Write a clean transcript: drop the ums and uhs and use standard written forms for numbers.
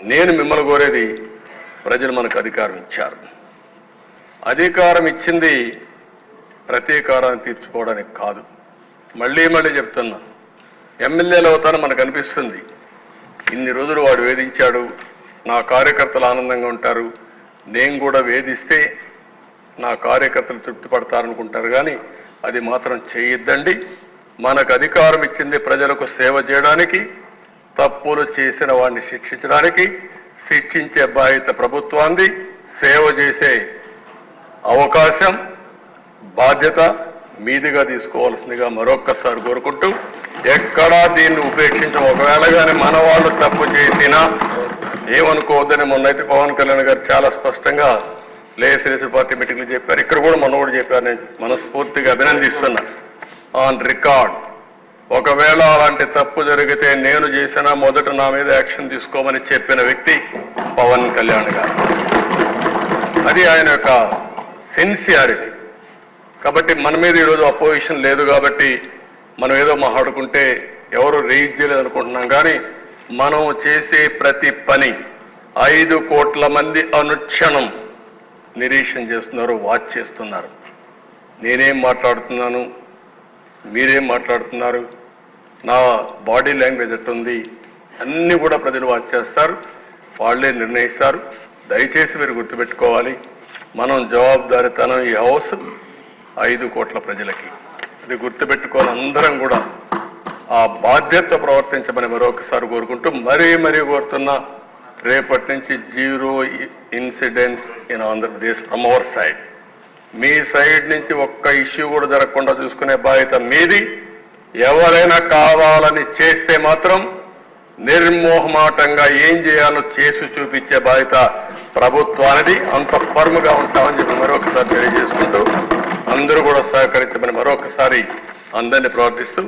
నేను మిమ్మల్ని కోరేది, ప్రజలు మనకు అధికారం ఇచ్చారు. అధికారం ఇచ్చింది ప్రతీకారాన్ని తీర్చుకోవడానికి కాదు. మళ్ళీ మళ్ళీ చెప్తున్నా, ఎమ్మెల్యేలు అవుతాను మనకు అనిపిస్తుంది. ఇన్ని రోజులు వాడు వేధించాడు, నా కార్యకర్తలు ఆనందంగా ఉంటారు, నేను కూడా వేధిస్తే నా కార్యకర్తలు తృప్తి పడతారనుకుంటారు. కానీ అది మాత్రం చేయొద్దండి. మనకు అధికారం ఇచ్చింది ప్రజలకు సేవ చేయడానికి, తప్పులు చేసిన వాడిని శిక్షించడానికి. శిక్షించే బాధ్యత ప్రభుత్వాన్ని, సేవ చేసే అవకాశం బాధ్యత మీదిగా తీసుకోవాల్సిందిగా మరొక్కసారి కోరుకుంటూ, ఎక్కడా దీన్ని ఉపేక్షించం. ఒకవేళ కానీ మన వాళ్ళు తప్పు చేసినా ఏమనుకోవద్దని మొన్నైతే పవన్ కళ్యాణ్ గారు చాలా స్పష్టంగా లేజిస్లేటివ్ పార్టీ మీటింగ్లు చెప్పారు. ఇక్కడ కూడా మొన్న కూడా చెప్పారు. నేను మనస్ఫూర్తిగా అభినందిస్తున్నా. ఆన్ రికార్డ్, ఒకవేళ అలాంటి తప్పు జరిగితే నేను చేసినా మొదట నా మీద యాక్షన్ తీసుకోమని చెప్పిన వ్యక్తి పవన్ కళ్యాణ్ గారు. అది ఆయన యొక్క సిన్సియారిటీ. కాబట్టి మన మీద ఈరోజు అపోజిషన్ లేదు కాబట్టి మనం ఏదో మాట్లాడుకుంటే ఎవరు రేజ్ చేయలేదు అనుకుంటున్నాం. కానీ మనం చేసే ప్రతి పని 5 కోట్ల మంది అనుక్షణం నిరీక్షణ చేస్తున్నారు, వాచ్ చేస్తున్నారు. నేనేం మాట్లాడుతున్నాను, మీరేం మాట్లాడుతున్నారు, నా బాడీ లాంగ్వేజ్ ఎట్టుంది, అన్నీ కూడా ప్రజలు వాచ్ చేస్తారు, వాళ్ళే నిర్ణయిస్తారు. దయచేసి మీరు గుర్తుపెట్టుకోవాలి, మనం జవాబుదారీతనం ఈ హౌస్ 5 కోట్ల ప్రజలకి. అది గుర్తుపెట్టుకోవాలి. అందరం కూడా ఆ బాధ్యత ప్రవర్తించమని మరొకసారి కోరుకుంటూ, మరీ కోరుతున్నా, రేపటి నుంచి 0 incidents in Andhra Pradesh from our side. Me side నుంచి ఒక్క ఇష్యూ కూడా జరగకుండా చూసుకునే బాధ్యత మీది. ఎవరైనా కావాలని చేస్తే మాత్రం నిర్మోహమాటంగా ఏం చేయాలో చేసి చూపించే బాధ్యత ప్రభుత్వానికి. అంత ఫర్మ్గా ఉంటామని చెప్పి మరొకసారి తెలియజేసుకుంటూ, అందరూ కూడా సహకరించమని మరొకసారి అందరినీ ప్రార్థిస్తూ